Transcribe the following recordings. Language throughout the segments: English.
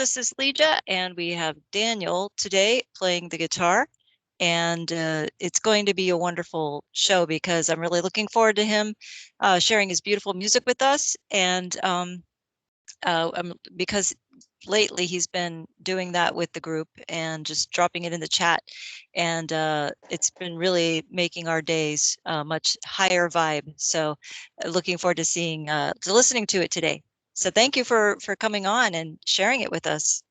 this is Leja, and we have Daniel today playing the guitar. And it's going to be a wonderful show because I'm really looking forward to him sharing his beautiful music with us. And because lately he's been doing that with the group and just dropping it in the chat. And it's been really making our days much higher vibe. So looking forward to listening to it today. So thank you for coming on and sharing it with us.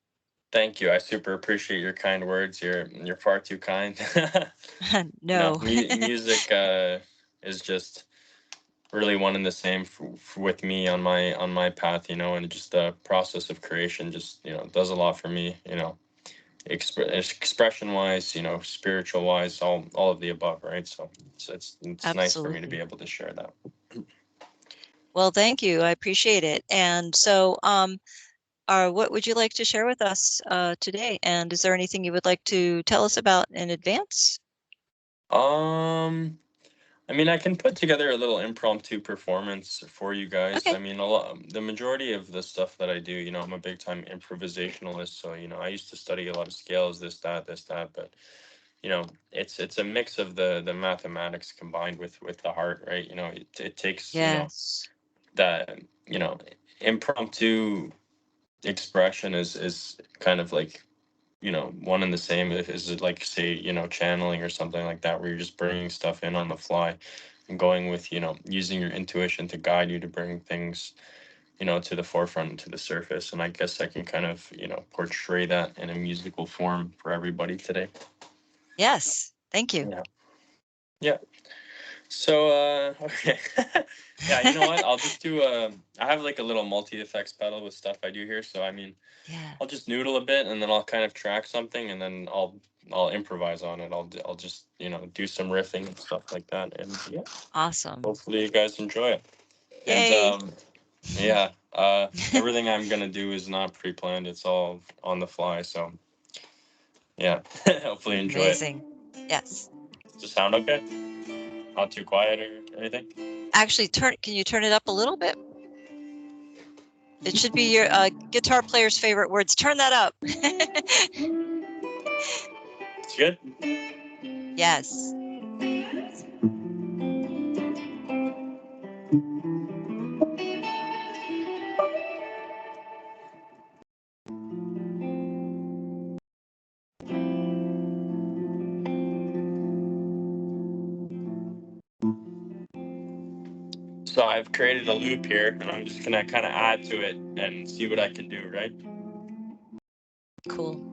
Thank you. I super appreciate your kind words. You're far too kind. No. Music is just really one and the same with me on my path. And just the process of creation just does a lot for me. Expression wise, spiritual wise, all of the above, right? So it's nice for me to be able to share that. Well, thank you. I appreciate it. And so, what would you like to share with us today? And is there anything you would like to tell us about in advance? I mean, I can put together a little impromptu performance for you guys. Okay. I mean, the majority of the stuff that I do, I'm a big time improvisationalist. So, I used to study a lot of scales, this, that, but it's a mix of the mathematics combined with the heart, right? It takes, Yes. that, impromptu expression is kind of like one and the same. Is it like, say, channeling or something like that, where you're just bringing stuff in on the fly and going with, using your intuition to guide you to bring things, to the forefront and to the surface. And I guess I can kind of, portray that in a musical form for everybody today. Yes. Thank you. Yeah. Yeah. So, okay. Yeah, you know what? I'll just do, I have like a little multi-effects pedal with stuff I do here. So, I mean, Yeah. I'll just noodle a bit and then I'll kind of track something and then I'll improvise on it. I'll just, do some riffing and stuff like that. And yeah, Awesome. hopefully you guys enjoy it. And Yay. yeah, everything I'm gonna do is not pre-planned. It's all on the fly. So yeah, hopefully you enjoy it. Amazing. Yes. Does it sound okay? Not too quiet or anything? Actually, can you turn it up a little bit? It should be your guitar player's favorite words. Turn that up. It's good? Yes. So I've created a loop here and I'm just gonna kind of add to it and see what I can do, right? Cool.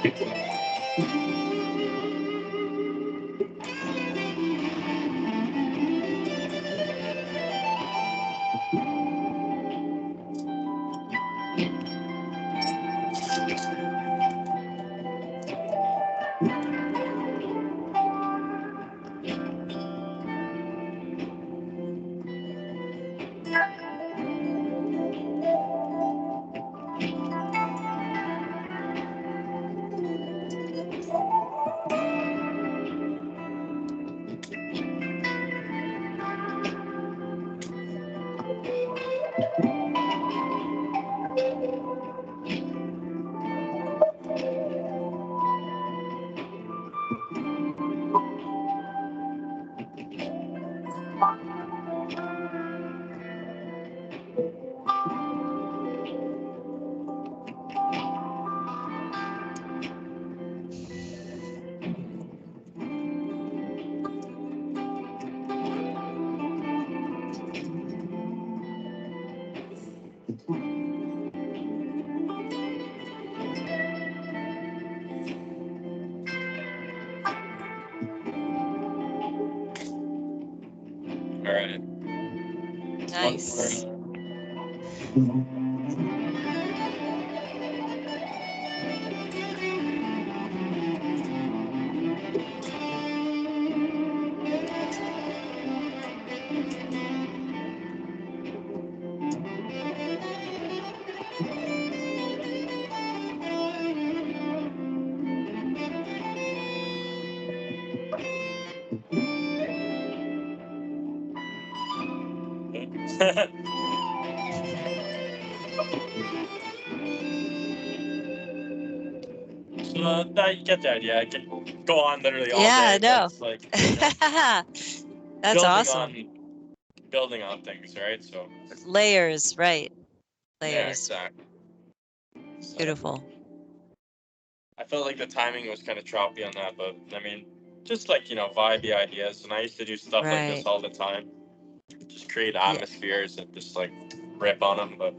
All right. One Nice. more. So you get the idea. I could go on literally all Yeah, day, but no. it's like, you know, That's building awesome. on building on things, right? So Layers, right. yeah, Layers. exactly. So Beautiful. I felt like the timing was kind of choppy on that, but I mean, just like vibey ideas, and I used to do stuff like this Right. all the time. Just create Yeah, atmospheres and just like rip on them. But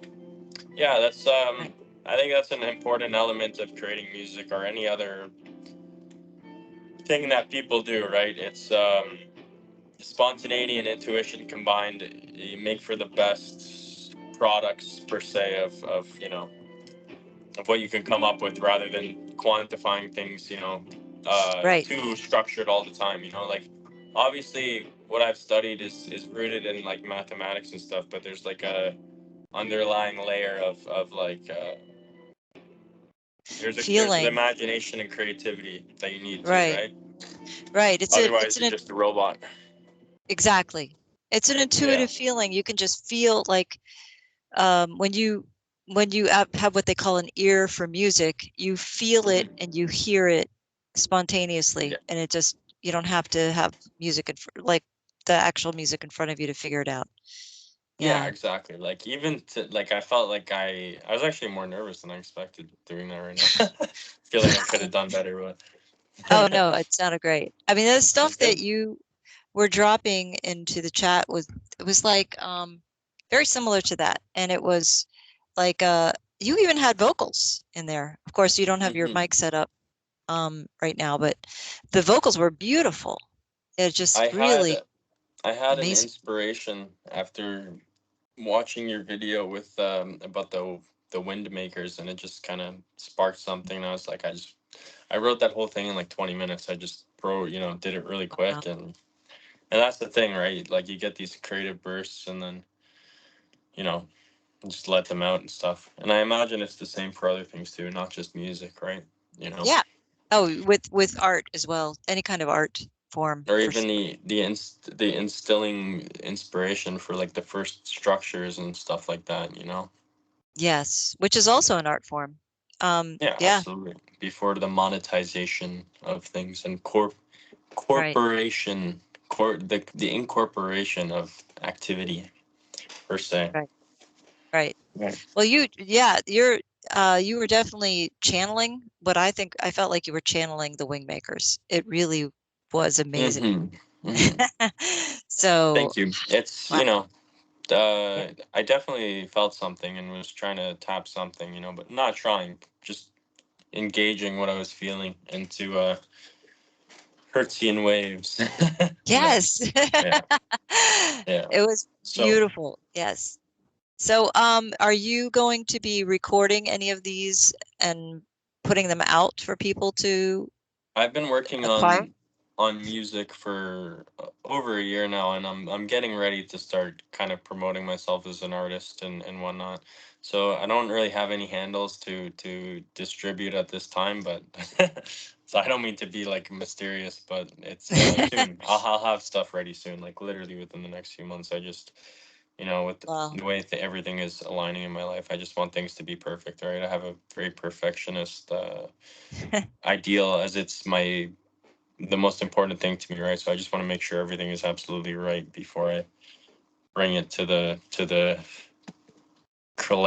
yeah, that's right. I think that's an important element of creating music or any other thing that people do, right? It's spontaneity and intuition combined. You make for the best products per se of what you can come up with rather than quantifying things, Right. too structured all the time. Like obviously what I've studied is rooted in like mathematics and stuff, but there's like a underlying layer of like there's an Feeling. imagination and creativity that you need to, Right. right? Right. Otherwise you're just a robot. Exactly. It's an Yeah. intuitive feeling. You can just feel like when you have what they call an ear for music, you feel it Mhm. and you hear it Yeah. spontaneously, and it just you don't have to have music like the actual music in front of you to figure it out. Yeah, Yeah. exactly. Like even to like I felt like I was actually more nervous than I expected doing that right now. Feel like I could have done better, Oh but no, it sounded great. I mean, the stuff that good. you were dropping into the chat was like very similar to that, and it was like you even had vocals in there. Of course, you don't have your Hmm. mic set up right now, but the vocals were beautiful. It's I just really had I had an amazing. inspiration after watching your video with about the wind makers, and it just kind of sparked something. And I was like, I wrote that whole thing in like 20 minutes. I just did it really Wow. quick, and that's the thing, right? Like you get these creative bursts, and then you know just let them out and stuff. And I imagine it's the same for other things too, not just music, right? You know, Yeah. Oh, with art as well, any kind of art form or for even sure. the instilling inspiration for like the first structures and stuff like that. Yes, which is also an art form. Yeah, Yeah, absolutely. Before the monetization of things and right, corporation, the incorporation of activity per se. right, right. Right. Well, you were definitely channeling, but I felt like you were channeling the Wingmakers. It really was amazing. Mm-hmm. Mm-hmm. So, Thank you. It's wow. Yeah. I definitely felt something and was trying to tap something, but not trying, just engaging what I was feeling into Hertzian waves. Yes. Yeah, yeah. It was So beautiful. Yes. So, are you going to be recording any of these and putting them out for people to I've been working acquire? on music for over a year now, and I'm getting ready to start kind of promoting myself as an artist and whatnot. So I don't really have any handles to distribute at this time, but so I don't mean to be like mysterious, but it's soon. I'll have stuff ready soon, like literally within the next few months. I just, with Well, the way that everything is aligning in my life, I just want things to be perfect, right? I have a very perfectionist ideal, as it's the most important thing to me, right? So I just want to make sure everything is absolutely right before I bring it to the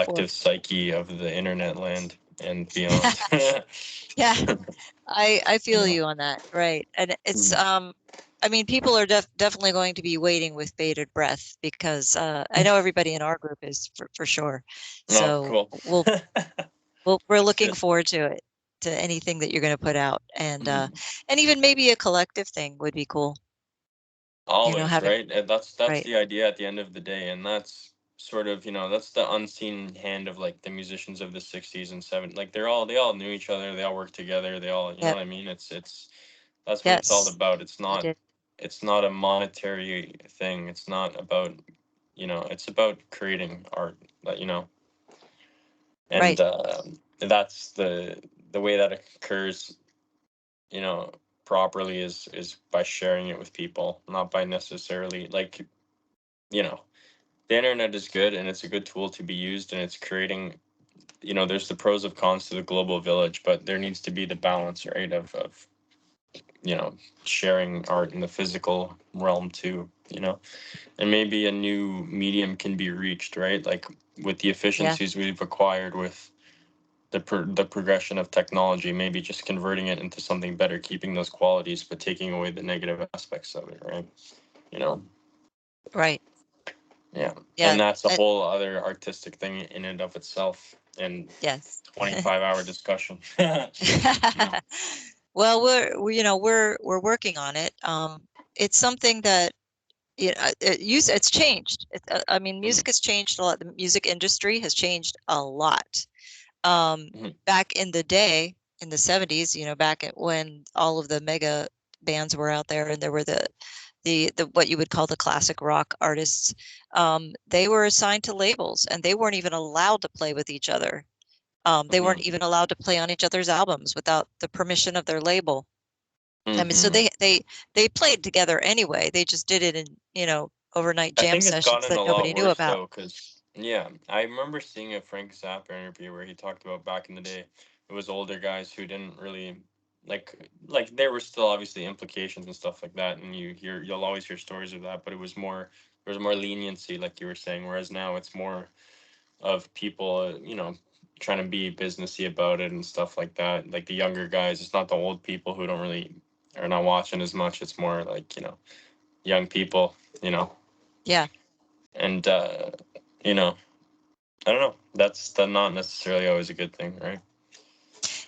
for collective psyche of the internet land and beyond. yeah, I feel Yeah. you on that. Right. And it's Mm. I mean, people are definitely going to be waiting with bated breath because I know everybody in our group is for sure. Oh, So cool. we're That's looking good. forward to it, to anything that you're going to put out, Mhm. and even maybe a collective thing would be cool. Always, Having right? And that's right. the idea at the end of the day, and that's sort of, that's the unseen hand of like the musicians of the 60s and 70s. Like they all knew each other, they all worked together, they all, you know Yep. what I mean? It's that's what it's all Yes, about. It's they not did. it's not a monetary thing. It's not about, it's about creating art, and Right. that's the way that occurs, you know, properly is by sharing it with people, not by necessarily like, you know, the internet is good and it's a good tool to be used, and it's creating, there's the pros of cons to the global village, but there needs to be the balance, right, of you know sharing art in the physical realm too, and maybe a new medium can be reached, right, like with the Yeah. efficiencies we've acquired with the progression of technology, maybe just converting it into something better, keeping those qualities but taking away the negative aspects of it, right, you know Right. yeah, Yeah. and that's a whole other artistic thing in and of itself, and Yes. 25-hour discussion. Yeah. Well, we're working on it. It's something that it's changed. I mean, Mhm, music has changed a lot. The music industry has changed a lot. Um, mhm, Back in the day, in the 70s, back when all of the mega bands were out there, and there were the what you would call the classic rock artists, they were assigned to labels, and they weren't even allowed to play with each other. They weren't mhm, even allowed to play on each other's albums without the permission of their label. I mean, so mhm. they played together anyway. They just did it in, overnight I jam think it's sessions gotten that a lot nobody knew worse about. though, because yeah, I remember seeing a Frank Zappa interview where he talked about back in the day, it was older guys who didn't really like there were still obviously implications and stuff like that, and you'll always hear stories of that, but there was more leniency, like you were saying, whereas now it's more of people, trying to be businessy about it and stuff like that. Like the younger guys, it's not the old people who don't really are not watching as much. It's more like, young people, you know, Yeah. and you know, I don't know. That's not necessarily always a good thing, right?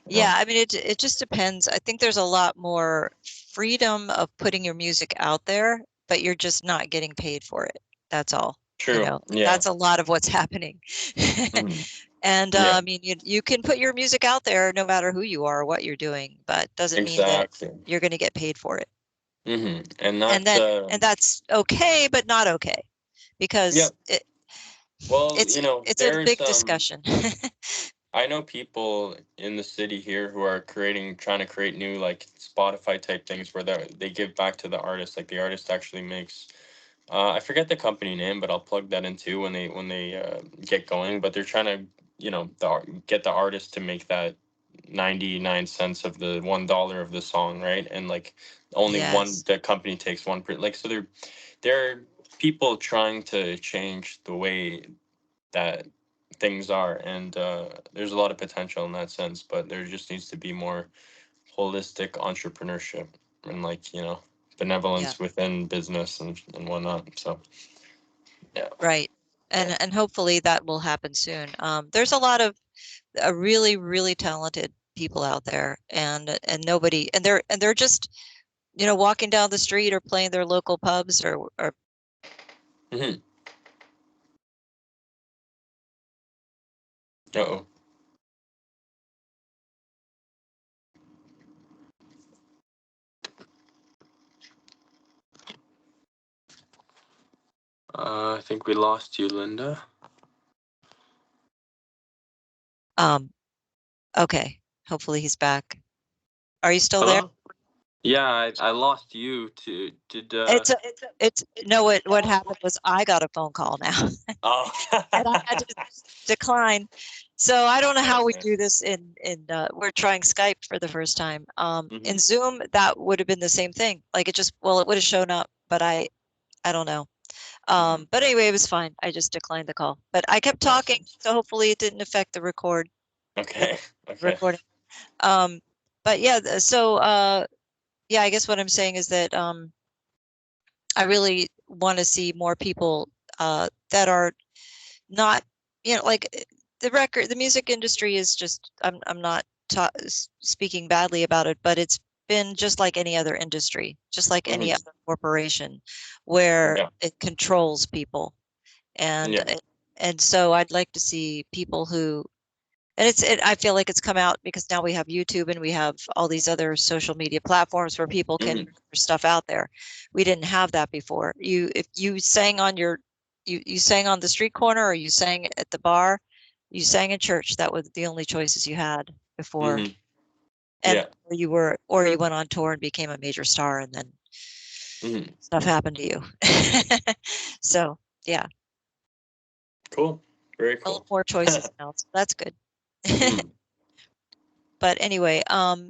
Yeah, I mean, it just depends. I think there's a lot more freedom of putting your music out there, but you're just not getting paid for it. That's all. True. Yeah. That's a lot of what's happening. Mhm. And Yeah. I mean, you can put your music out there no matter who you are or what you're doing, but doesn't mean that Exactly. you're going to get paid for it. And And that. then and that's okay, but not okay Yeah. because Well, it's a there's big discussion. I know people in the city here who are trying to create new like Spotify type things where they give back to the artist. Like the artist actually makes, I forget the company name, but I'll plug that in too when they get going. But they're trying to, get the artist to make that 99 cents of the $1 of the song, right? And like only Yes. the company takes one per, like, so they're people trying to change the way that things are, and there's a lot of potential in that sense, but there just needs to be more holistic entrepreneurship and like, Yeah. benevolence within business and whatnot. So yeah. Right. Yeah. And hopefully that will happen soon. There's a lot of really, really talented people out there, and nobody, and they're just walking down the street or playing their local pubs or Hmm. Uh-oh. I think we lost you, Linda. um okay. Hopefully he's back. Are you still there? Hello? Yeah, I lost you to did It's no, what happened was I got a phone call now Oh. and I had to decline. So I don't know how we Okay. do this we're trying Skype for the first time. In Hmm. Zoom, that would have been the same thing. Like it would have shown up, but I don't know. Hmm. But anyway, it was fine. I just declined the call. But I kept talking, Awesome. so hopefully it didn't affect the Okay. Okay. recording. Um, but yeah, yeah, I guess what I'm saying is that I really want to see more people that are not, like the music industry is just, I'm not speaking badly about it, but it's been just like any other industry, just like any Hmm. other corporation where Yeah. it controls people. And Yeah. and so I'd like to see people who, and I feel like it's come out because now we have YouTube and we have all these other social media platforms where people can Hmm. put their stuff out there. We didn't have that before. If you sang on you sang on the street corner, or you sang at the bar, you sang in church. That was the only choices you had before. Hmm. And Yeah. or you went on tour and became a major star, and then Hmm. stuff happened to you. So yeah, Cool. Very a little cool. more choices now. So that's good. Hmm. But anyway,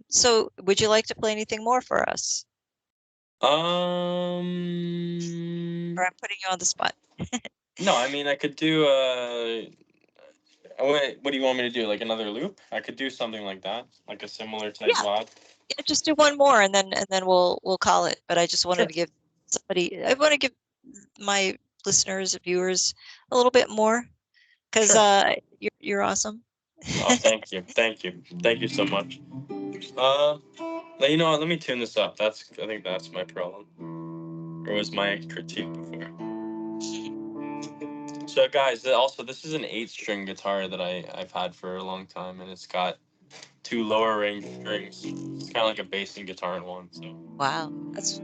so would you like to play anything more for us? Or I'm putting you on the spot. No, I mean I could do what do you want me to do? Like another loop? I could do something like that, like a similar type Yeah, vibe. yeah, just do one more and then we'll call it. But I just wanted Sure. to give I want to give my listeners, viewers a little bit more because Sure. you're awesome. Oh, thank you. Thank you. Thank you so much. Uh, you know what? Let me tune this up. I think that's my problem. Or was my critique before? So, guys, also this is an 8-string guitar that I've had for a long time, and it's got two lower range strings. It's kind of like a bass and guitar in one, so you Wow, that's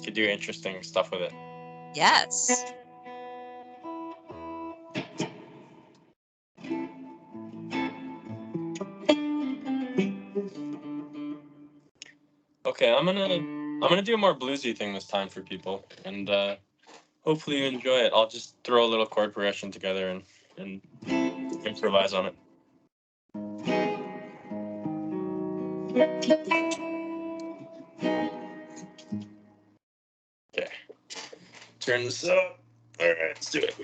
could do interesting stuff with it. yes. Okay, I'm gonna do a more bluesy thing this time for people, and hopefully you enjoy it. I'll just throw a little chord progression together and improvise on it. Okay, turn this up. All right, let's do it.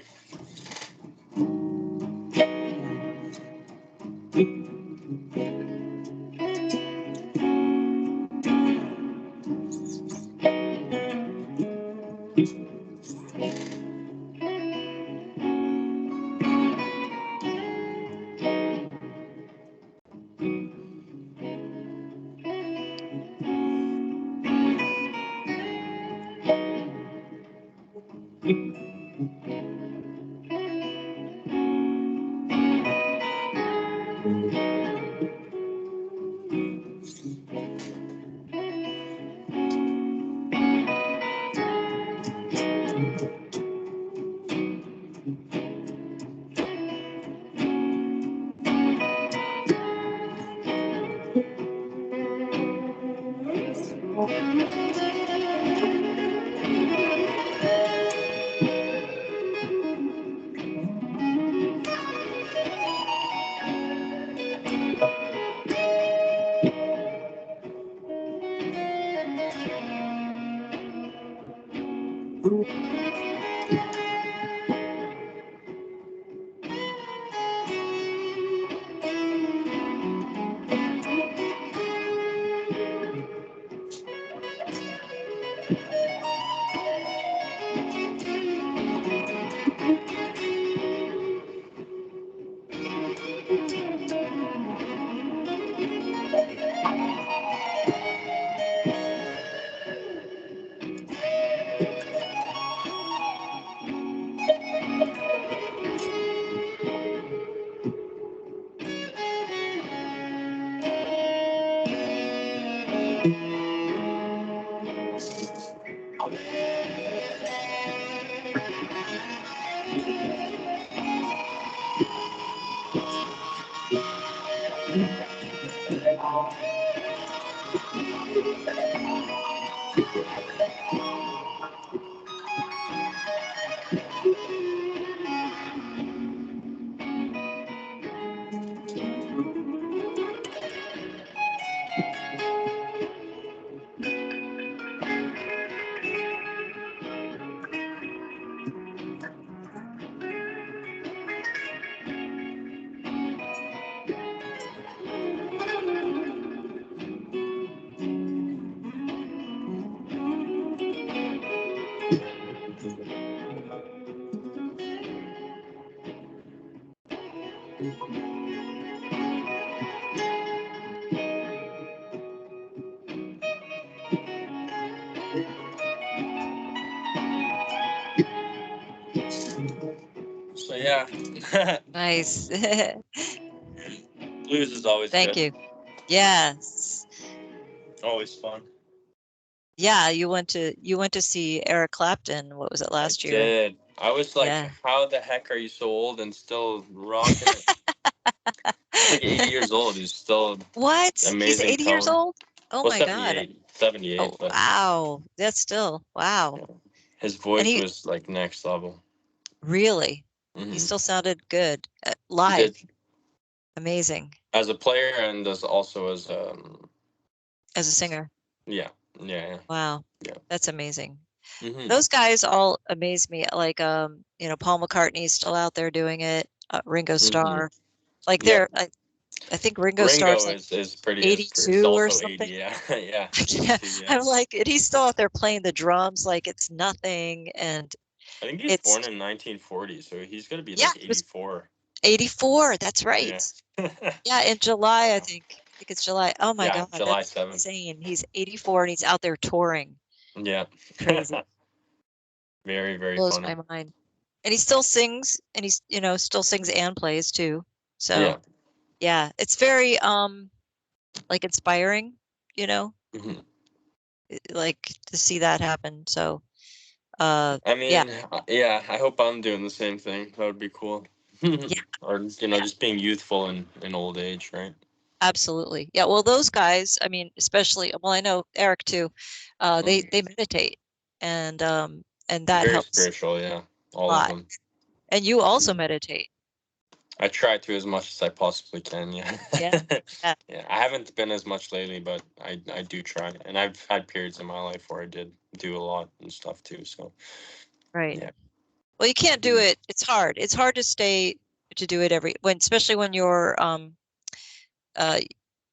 Yeah. Nice. Blues is always Thank good. you. Yes. Always fun. Yeah, you went to see Eric Clapton. What was it, I last year? did. I was like, Yeah. how the heck are you so old and still rocking it? He's like 80 years old. He's still What? He's amazing 80 years tone. old? Oh Well, my God. 78, 78, Oh, but wow. That's still, wow. yeah, his And voice he was like next level. really, he Hmm still sounded good He live. did Amazing as a player and as also as as a singer. yeah, yeah, Wow. yeah. That's amazing. Hmm Those guys all amaze me. Like, Paul McCartney's still out there doing it. Ringo hmm Starr. Like Yep. I think Ringo Starr's Ringo like is 82 or also something. 80. Yeah, yeah, Yeah, 82. Yeah, I'm like, and he's still out there playing the drums like it's nothing. And I think he was it's, born in 1940, so he's gonna be yeah, like he was 84. 84. That's right. Yeah. Yeah, in July, I Wow. think. I think it's July. Oh my Yeah, God, July that's 7th. insane. He's 84 and he's out there touring. Yeah. Crazy. Very, very Blows funny. my mind. And he still sings and still sings and plays too. So Yeah. yeah, it's very like inspiring, you know, Mhm. like to see that happen. So I yeah, mean, yeah, I hope I'm doing the same thing. That would be cool. yeah, Or, yeah, just being youthful in old age, right? absolutely. Yeah, well those guys, I mean, especially well I know Eric too. Mm. They meditate and that Very helps spiritual, yeah. a All of lot. them. And you also meditate. I try to as much as I possibly can, yeah. Yeah. Yeah, Yeah, I haven't been as much lately, but I do try. And I've had periods in my life where I did do a lot and stuff too, so right. yeah. Well, you can't do Mhm. it. It's hard. It's hard to do it especially when uh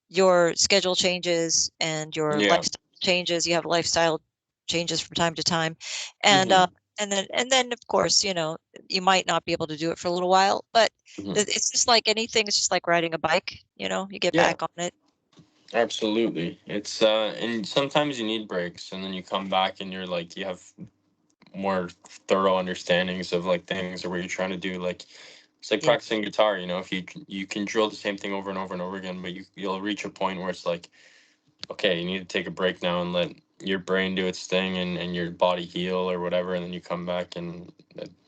your schedule changes and your Yeah. lifestyle changes. You have lifestyle changes from time to time, and hmm and then of course you might not be able to do it for a little while. But hmm it's just like anything. It's just like riding a bike. You get Yeah, back on it. absolutely. It's and sometimes you need breaks and then you come back and you're like you have more thorough understandings of like things or what you're trying to do. Like it's like Yeah, practicing guitar, if you can drill the same thing over and over and over again, but you'll reach a point where it's like, okay, you need to take a break now and let your brain do its thing and your body heal or whatever, and then you come back and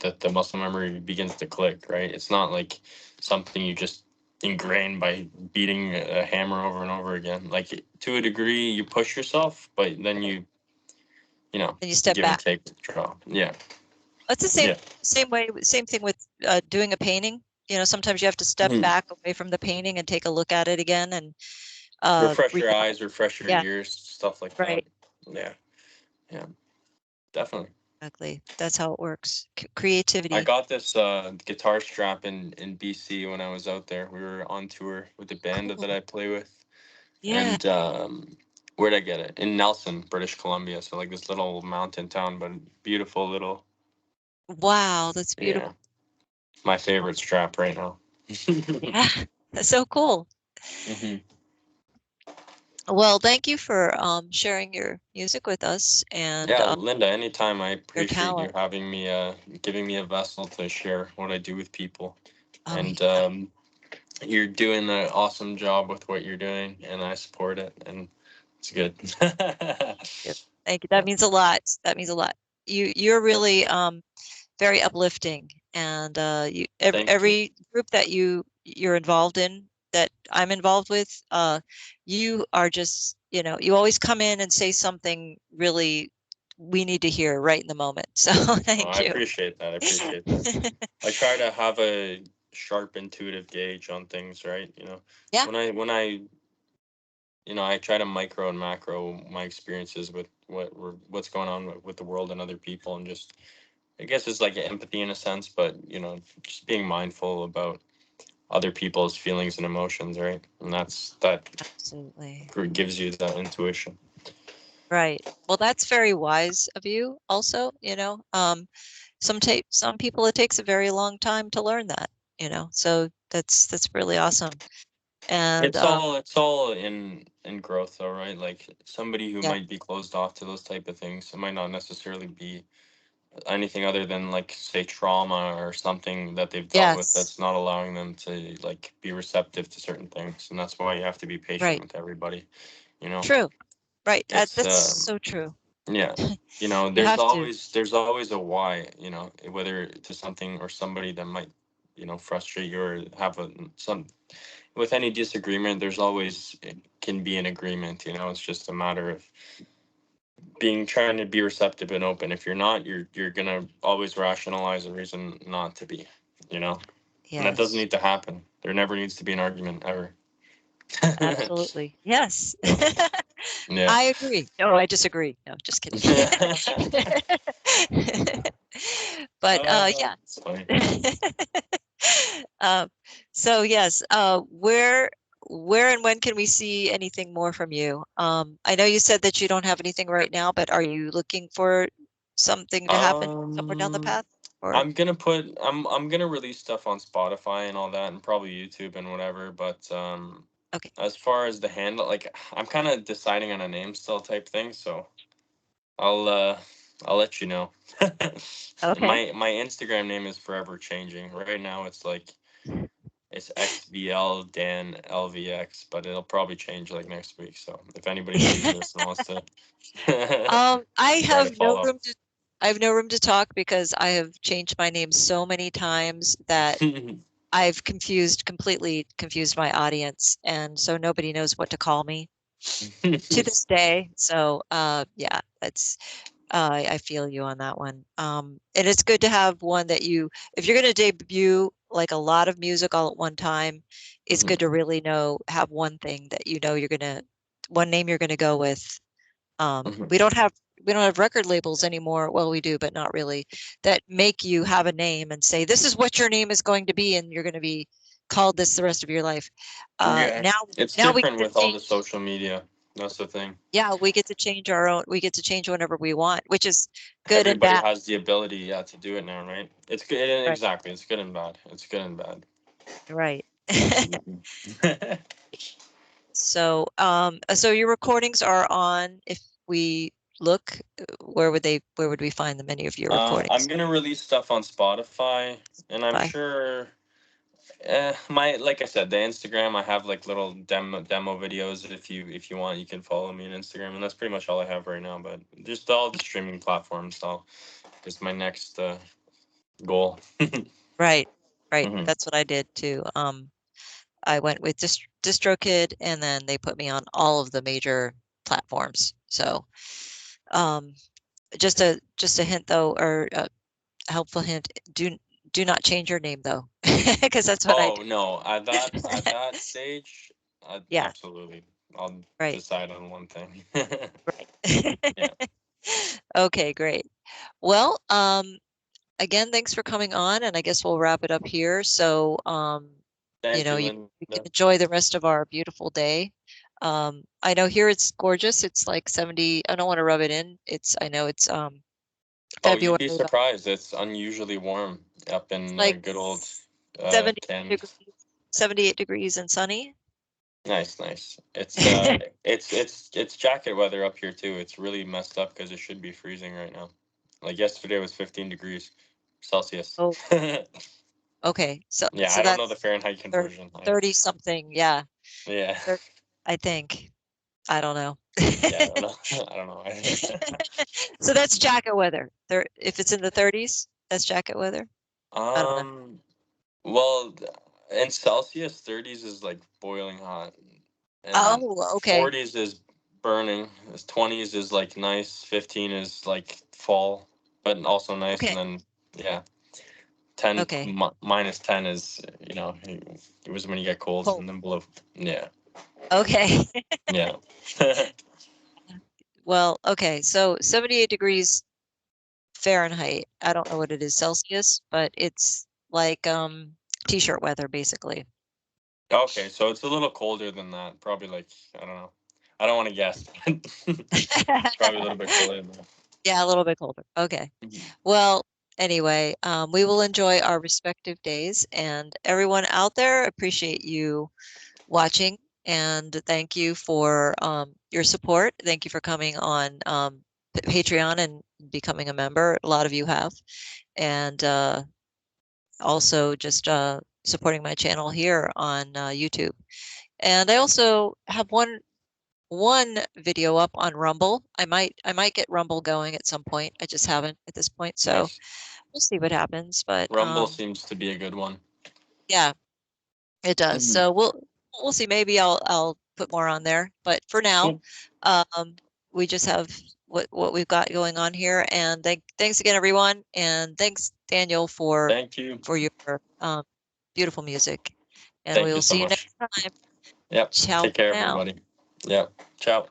the muscle memory begins to click, right? It's not like something you just ingrain by beating a hammer over and over again. Like to a degree, you push yourself, but then you know, and you step give and back. take, withdraw. Yeah, It's the yeah. same thing with doing a painting. Sometimes you have to step Mhm. back away from the painting and take a look at it again and Refresh your recap. eyes, refresh your Yeah, ears, stuff like that. right. Yeah, yeah, definitely. Exactly. That's how it works. I Creativity. got this guitar strap in BC when I was out there. We were on tour with the band that Cool. I play with, Yeah. and where'd I get it? In Nelson, British Columbia. So like this little mountain town, but beautiful little. Wow, that's Yeah, beautiful. my favorite strap right now. Yeah, that's so cool. hmm Well, thank you for sharing your music with us and Yeah, Linda. Anytime. I your appreciate you talent. having me, giving me a vessel to share what I do with people, Oh and yeah. you're doing an awesome job with what you're doing, and I support it, and it's good. Yep. Thank you. That Yeah. means a lot. That means a lot. You're really very uplifting and Thank you. every group that you're involved in that I'm involved with, you are just, you always come in and say something really we need to hear right in the moment. So Oh, thank I you. appreciate that. I appreciate that. I try to have a sharp, intuitive gauge on things, right? Yeah, When I try to micro and macro my experiences with what's going on with the world and other people, and just I guess it's like empathy in a sense, but just being mindful about other people's feelings and emotions, right? And that absolutely. gives you that intuition. Right. Well, that's very wise of you also, some people it takes a very long time to learn that, so that's really awesome. And It's all in growth, though, right? Like somebody who yeah, might be closed off to those type of things, it might not necessarily be anything other than like say trauma or something that they've dealt with Yes. that's not allowing them to like be receptive to certain things, and that's why you have to be patient Right. with everybody. You know, True. Right. it's That's so true. yeah. You know, You have to. there's always a why. You know, whether to something or somebody that might frustrate you or have some with any disagreement. There's always it can be an agreement. You know, it's just a matter of being trying to be receptive and open. If you're not, you're gonna always rationalize a reason not to be, you know, and that doesn't Yes. need to happen. There never needs to be an argument ever. Absolutely. Yes. Yeah, yeah. I agree. No, I disagree. No, just kidding. But yeah. It's funny. Um, so yes, where and when can we see anything more from you? I know you said that you don't have anything right now, but are you looking for something to happen somewhere down the Um, path? Or I'm gonna release stuff on Spotify and all that, and probably YouTube and whatever. But okay, as far as the handle, like I'm kind of deciding on a name still type thing, so I'll uh I'll let you know. okay, My Instagram name is forever changing. Right now it's XBL Dan LVX, but it'll probably change like next week. So if anybody sees this and wants to I try to have no follow. room to I have no room to talk because I have changed my name so many times that I've completely confused my audience, and so nobody knows what to call me to this day. So, yeah, that's I feel you on that one. And it's good to have one that if you're going to debut like a lot of music all at one time, it's Mhm, good to really have one thing that one name you're going to go with. mhm. We don't have record labels anymore. Well, we do, but not really. That make you have a name and say this is what your name is going to be, and you're going to be called this the rest of your life. Yeah, Now, it's now we get different to with all the change. social media. That's the thing. Yeah, we get to change our own. We get to change whenever we want, which is good and Everybody bad. has the ability, yeah, to do it now, right? It's good. Right. Exactly. It's good and bad. It's good and bad. Right. Mhm. So your recordings are on. If we look, where would we find the many of your I'm recordings? gonna release stuff on Spotify, and I'm By sure my like I said, the Instagram I have like little demo videos. If you want, you can follow me on Instagram, and that's pretty much all I have right now. But just all the streaming platforms. So is my next goal. right, right. Hmm. That's what I did too. I went with DistroKid, and then they put me on all of the major platforms. So, um, just a hint though, or a helpful hint: do not change your name though, because that's what I Oh did. no, at that stage, Yeah, absolutely, I'll right, decide on one thing. right. Yeah. Okay, great. Well, again, thanks for coming on, and I guess we'll wrap it up here. So, Thank you, you can Linda. enjoy the rest of our beautiful day. I know here it's gorgeous. It's like 70. I don't want to rub it in. I know it's Oh, you'd be February, but surprised. It's unusually warm up it's in like good old 70 10. degrees, 78 degrees and sunny. Nice, nice. It's jacket weather up here too. It's really messed up because it should be freezing right now. Like yesterday was 15 degrees Celsius. Oh, okay. So Yeah, so I don't know the that's Fahrenheit conversion. 30 something. Yeah. Yeah, Thir I think. I don't know. yeah, I don't know. I don't know either. So that's jacket weather. If it's in the 30s, that's jacket weather. I don't know. Um, well, in Celsius, 30s is like boiling hot, and Oh, okay. 40s is burning. 20s is like nice. 15 is like fall, but also nice. And Okay. then yeah, 10 Okay. minus 10 is it was when you get cold, Cold. and then below. Yeah, Okay. yeah. Well, okay. So 78 degrees Fahrenheit. I don't know what it is Celsius, but it's like t-shirt weather basically. Okay, so it's a little colder than that. Probably like I don't know. I don't want to guess. It's probably a little bit colder than that. Yeah, a little bit colder. Okay. Mhm. Well, anyway, we will enjoy our respective days, and everyone out there, appreciate you watching, and thank you for your support. Thank you for coming on Patreon and becoming a member. A lot of you have, and also just supporting my channel here on YouTube. And I also have one video up on Rumble. I might get Rumble going at some point. I just haven't at this point, so Nice. we'll see what happens. But Rumble seems to be a good one. yeah, it does. Mhm. So we'll see. Maybe I'll put more on there. But for now, Cool. um, we just have what we've got going on here. And thanks again, everyone. And thanks, Daniel, Thank you. for your beautiful music. And we Thank you will so see you much. next time. Yep. Ciao Take for care, now. everybody. Yep. Ciao.